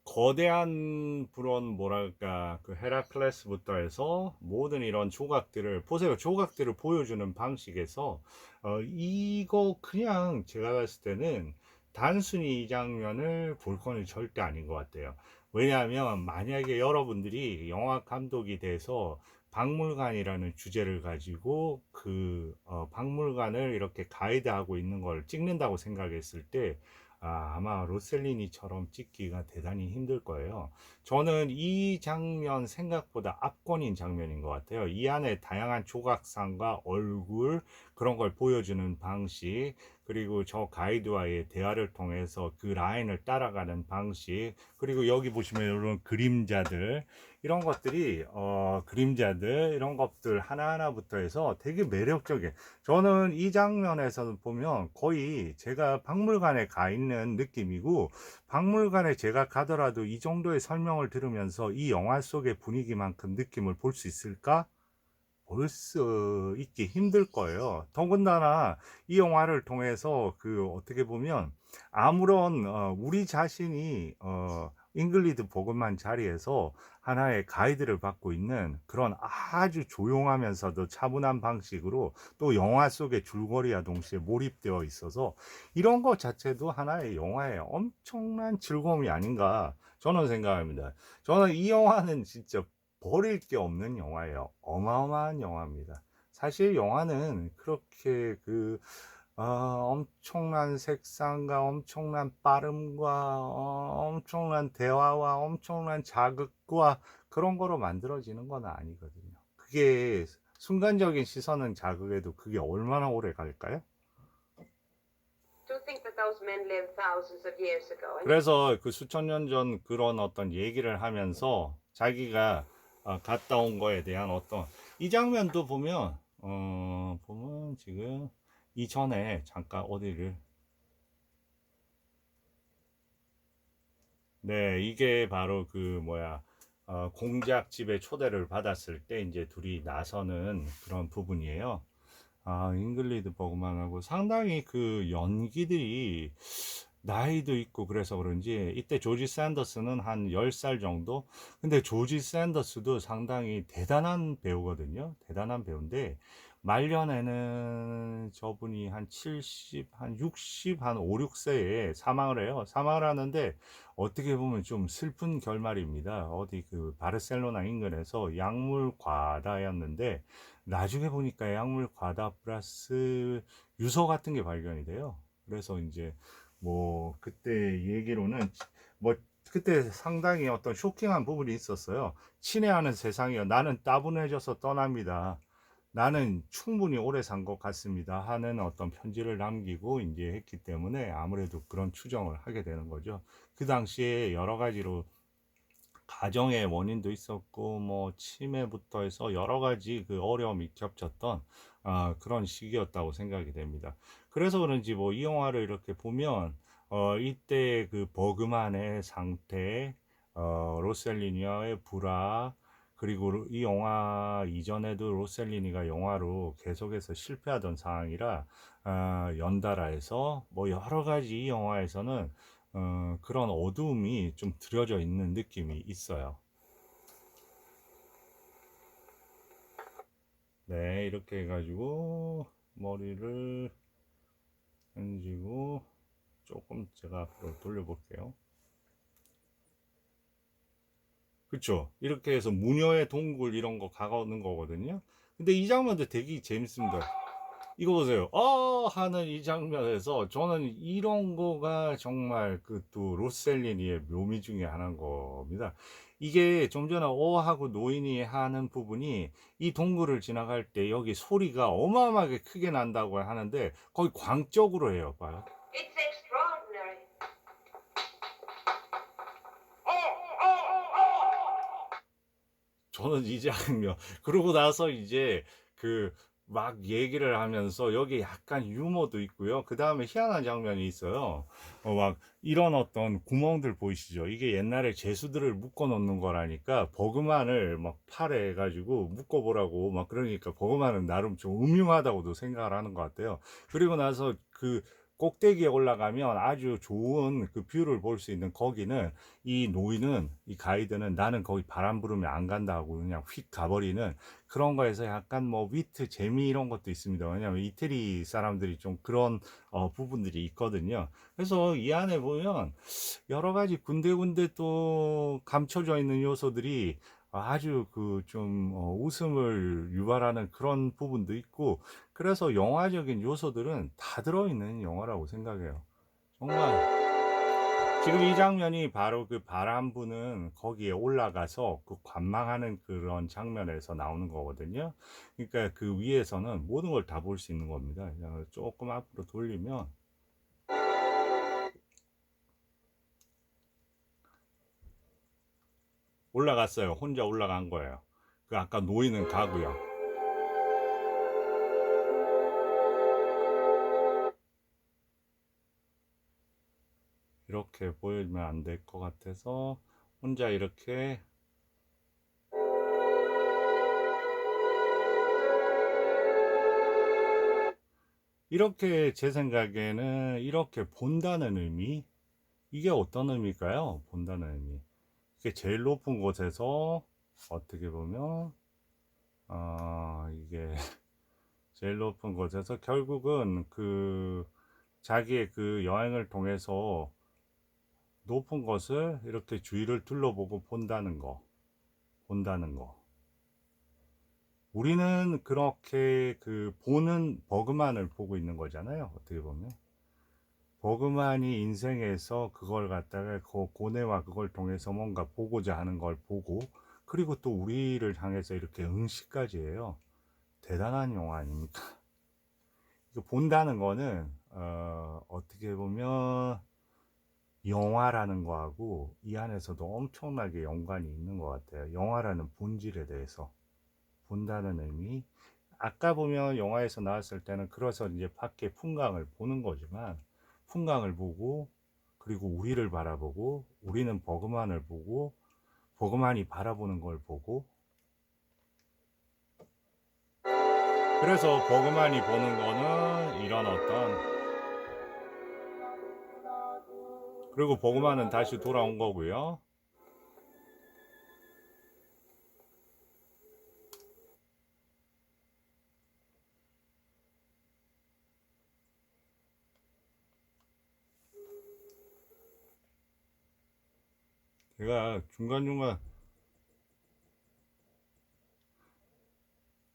거대한 그런 뭐랄까 그 헤라클레스부터 해서 모든 이런 조각들을 보세요. 조각들을 보여주는 방식에서 이거 그냥 제가 봤을 때는 단순히 이 장면을 볼 거는 절대 아닌 것 같아요. 왜냐하면 만약에 여러분들이 영화 감독이 돼서 박물관이라는 주제를 가지고 그 박물관을 이렇게 가이드하고 있는 걸 찍는다고 생각했을 때, 아마 로셀리니처럼 찍기가 대단히 힘들 거예요. 저는 이 장면 생각보다 압권인 장면인 것 같아요. 이 안에 다양한 조각상과 얼굴 그런 걸 보여주는 방식, 그리고 저 가이드와의 대화를 통해서 그 라인을 따라가는 방식, 그리고 여기 보시면 이런 그림자들, 이런 것들이 그림자들 이런 것들 하나하나부터 해서 되게 매력적이에요. 저는 이 장면에서 보면 거의 제가 박물관에 가 있는 느낌이고, 박물관에 제가 가더라도 이 정도의 설명을 들으면서 이 영화 속의 분위기만큼 느낌을 볼 수 있을까? 볼 수 있기 힘들 거예요. 더군다나 이 영화를 통해서 그 어떻게 보면 아무런 우리 자신이 잉글리드 보그만 자리에서 하나의 가이드를 받고 있는 그런 아주 조용하면서도 차분한 방식으로 또 영화 속의 줄거리와 동시에 몰입되어 있어서 이런 것 자체도 하나의 영화의 엄청난 즐거움이 아닌가 저는 생각합니다. 저는 이 영화는 진짜 버릴 게 없는 영화예요. 어마어마한 영화입니다. 사실 영화는 그렇게 엄청난 색상과 엄청난 빠름과 엄청난 대화와 엄청난 자극과 그런 거로 만들어지는 건 아니거든요. 그게 순간적인 시선은 자극해도 그게 얼마나 오래 갈까요? To think that those men lived thousands of years ago. 그래서 그 수천 년 전 그런 어떤 얘기를 하면서 자기가 갔다 온 거에 대한 어떤 이 장면도 보면 보면 지금 이전에 잠깐 어디를, 네, 이게 바로 그 뭐야 공작집에 초대를 받았을 때 이제 둘이 나서는 그런 부분이에요. 잉글리드 버그만하고 상당히 그 연기들이 나이도 있고 그래서 그런지 이때 조지 샌더스는 한 10살 정도? 근데 조지 샌더스도 상당히 대단한 배우거든요. 대단한 배우인데 말년에는 저분이 한 70, 한 60, 한 5, 6세에 사망을 해요. 사망을 하는데 어떻게 보면 좀 슬픈 결말입니다. 어디 그 바르셀로나 인근에서 약물 과다였는데 나중에 보니까 약물 과다 플러스 유서 같은 게 발견이 돼요. 그래서 이제 뭐 그때 얘기로는 뭐 그때 상당히 어떤 쇼킹한 부분이 있었어요. 친애하는 세상이요. 나는 따분해져서 떠납니다. 나는 충분히 오래 산 것 같습니다. 하는 어떤 편지를 남기고 이제 했기 때문에 아무래도 그런 추정을 하게 되는 거죠. 그 당시에 여러 가지로 가정의 원인도 있었고 뭐 치매부터 해서 여러 가지 그 어려움이 겹쳤던 그런 시기였다고 생각이 됩니다. 그래서 그런지 뭐 이 영화를 이렇게 보면 이때 그 버그만의 상태, 로셀리니아의 불화, 그리고 이 영화 이전에도 로셀리니가 영화로 계속해서 실패하던 상황이라 연달아해서 뭐 여러 가지 이 영화에서는 그런 어두움이 좀 들여져 있는 느낌이 있어요. 네, 이렇게 해가지고 머리를 던지고 조금 제가 앞으로 돌려볼게요. 그쵸? 이렇게 해서 무녀의 동굴 이런 거 가까우는 거거든요. 근데 이 장면도 되게 재밌습니다. 이거 보세요. 하는 이 장면에서 저는 이런 거가 정말 그 또 로셀리니의 묘미 중에 하나인 겁니다. 이게 좀 전에 하고 노인이 하는 부분이 이 동굴을 지나갈 때 여기 소리가 어마어마하게 크게 난다고 하는데 거의 광적으로 해요. 봐요. It's extraordinary. 저는 이 장면 그러고 나서 이제 그 막 얘기를 하면서 여기 약간 유머도 있고요. 그 다음에 희한한 장면이 있어요. 막 이런 어떤 구멍들 보이시죠? 이게 옛날에 제수들을 묶어 놓는 거라니까 버그만을 막 팔에 해가지고 묶어 보라고 막 그러니까 버그만은 나름 좀 음흉하다고도 생각을 하는 것 같아요. 그리고 나서 그 꼭대기에 올라가면 아주 좋은 그 뷰를 볼 수 있는 거기는 이 노인은 이 가이드는 나는 거기 바람 부르면 안 간다 하고 그냥 휙 가버리는 그런 거에서 약간 뭐 위트 재미 이런 것도 있습니다. 왜냐하면 이태리 사람들이 좀 그런 부분들이 있거든요. 그래서 이 안에 보면 여러 가지 군데군데 또 감춰져 있는 요소들이 아주 그 좀 웃음을 유발하는 그런 부분도 있고 그래서 영화적인 요소들은 다 들어있는 영화라고 생각해요. 정말 지금 이 장면이 바로 그 바람 부는 거기에 올라가서 그 관망하는 그런 장면에서 나오는 거거든요. 그러니까 그 위에서는 모든 걸 다 볼 수 있는 겁니다. 조금 앞으로 돌리면 올라갔어요. 혼자 올라간 거예요. 그 아까 노인은 가고요. 이렇게 보여주면 안 될 것 같아서 혼자 이렇게 제 생각에는 이렇게 본다는 의미 이게 어떤 의미일까요? 본다는 의미 이게 제일 높은 곳에서 어떻게 보면 이게 제일 높은 곳에서 결국은 그 자기의 그 여행을 통해서 높은 것을 이렇게 주위를 둘러보고 본다는 거. 우리는 그렇게 그 보는 버그만을 보고 있는 거잖아요. 어떻게 보면. 버그만이 인생에서 그걸 갖다가 그 고뇌와 그걸 통해서 뭔가 보고자 하는 걸 보고 그리고 또 우리를 향해서 이렇게 응시까지 해요. 대단한 영화 아닙니까? 이거 본다는 거는 어떻게 보면 영화라는 거하고 이 안에서도 엄청나게 연관이 있는 것 같아요. 영화라는 본질에 대해서 본다는 의미. 아까 보면 영화에서 나왔을 때는 그래서 이제 밖에 풍광을 보는 거지만 풍광을 보고 그리고 우리를 바라보고 우리는 버그만을 보고 버그만이 바라보는 걸 보고 그래서 버그만이 보는 거는 이런 어떤 그리고 버그만은 다시 돌아온 거고요. 제가 중간중간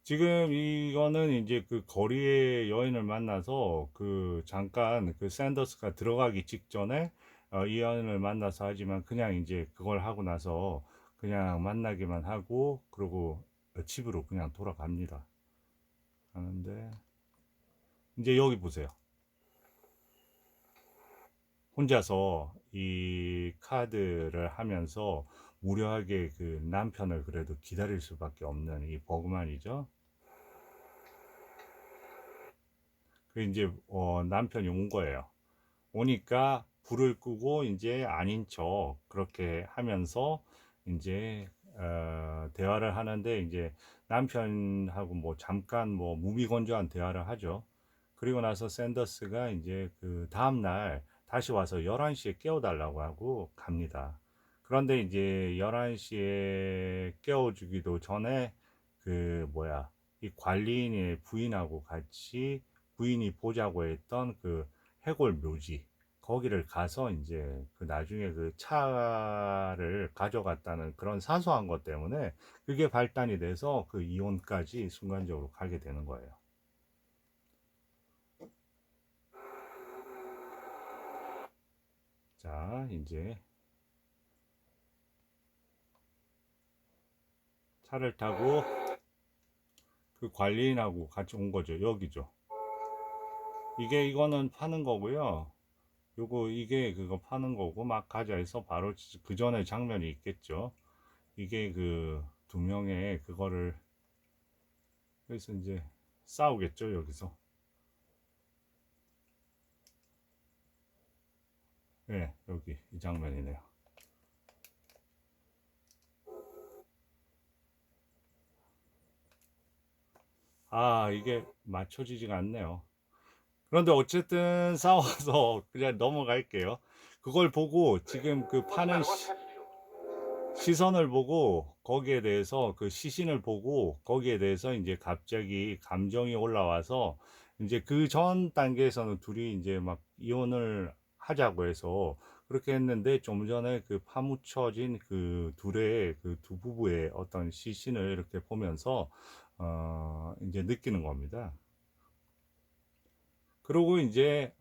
지금 이거는 이제 그 거리의 여인을 만나서 그 잠깐 그 샌더스가 들어가기 직전에 이 여인을 만나서 하지만 그냥 이제 그걸 하고 나서 그냥 만나기만 하고 그러고 집으로 그냥 돌아갑니다. 하는데 이제 여기 보세요. 혼자서 이 카드를 하면서 무료하게 그 남편을 그래도 기다릴 수밖에 없는 이 버그만이죠. 그 이제 남편이 온 거예요. 오니까 불을 끄고 이제 아닌 척 그렇게 하면서 이제 대화를 하는데 이제 남편하고 뭐 잠깐 뭐 무미건조한 대화를 하죠. 그리고 나서 샌더스가 이제 그 다음날 다시 와서 11시에 깨워달라고 하고 갑니다. 그런데 이제 11시에 깨워주기도 전에 이 관리인의 부인하고 같이 부인이 보자고 했던 그 해골 묘지 거기를 가서 이제 그 나중에 그 차를 가져갔다는 그런 사소한 것 때문에 그게 발단이 돼서 그 이혼까지 순간적으로 가게 되는 거예요. 자, 이제 차를 타고 그 관리인하고 같이 온 거죠. 여기죠. 이거는 파는 거고요. 이게 그거 파는 거고 막 가자 해서 바로 그 전에 장면이 있겠죠. 이게 그 두 명의 그거를 그래서 이제 싸우겠죠. 여기서. 예, 여기 이 장면이네요. 아, 이게 맞춰지지가 않네요. 그런데 어쨌든 싸워서 그냥 넘어갈게요. 그걸 보고 지금 그 파는 시선을 보고 거기에 대해서 그 시신을 보고 거기에 대해서 이제 갑자기 감정이 올라와서 이제 그 전 단계에서는 둘이 이제 막 이혼을 하자고 해서 그렇게 했는데 좀 전에 그 파묻혀진 그 둘의 그 두 부부의 어떤 시신을 이렇게 보면서 이제 느끼는 겁니다. 그리고 이제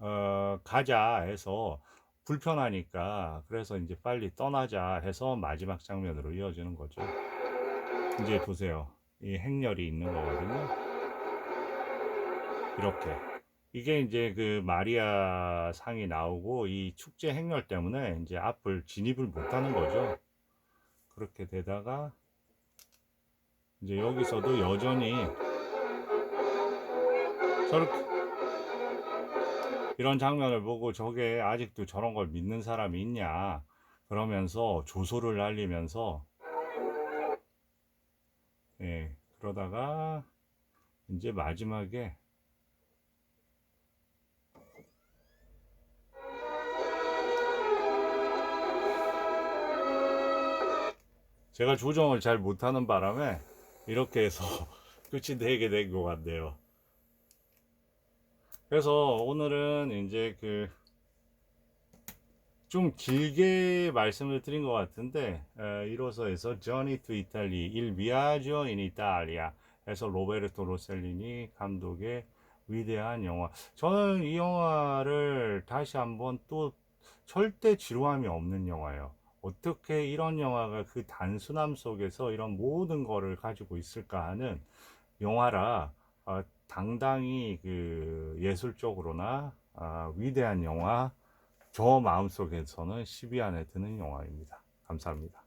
가자 해서 불편하니까 그래서 이제 빨리 떠나자 해서 마지막 장면으로 이어지는 거죠. 이제 보세요. 이 행렬이 있는 거거든요. 이렇게. 이게 이제 그 마리아 상이 나오고 이 축제 행렬 때문에 이제 앞을 진입을 못 하는 거죠. 그렇게 되다가 이제 여기서도 여전히 저렇게 이런 장면을 보고 저게 아직도 저런 걸 믿는 사람이 있냐 그러면서 조소를 날리면서 예, 그러다가 이제 마지막에 제가 조정을 잘 못하는 바람에 이렇게 해서 끝이 되게 된 것 같네요. 그래서 오늘은 이제 그 좀 길게 말씀을 드린 것 같은데 이로써 해서 Journey to Italy, Il Viaggio in Italia 해서 로베르토 로셀리니 감독의 위대한 영화. 저는 이 영화를 다시 한번 또 절대 지루함이 없는 영화예요. 어떻게 이런 영화가 그 단순함 속에서 이런 모든 거를 가지고 있을까 하는 영화라 당당히 그 예술적으로나 위대한 영화 저 마음속에서는 10위 안에 드는 영화입니다. 감사합니다.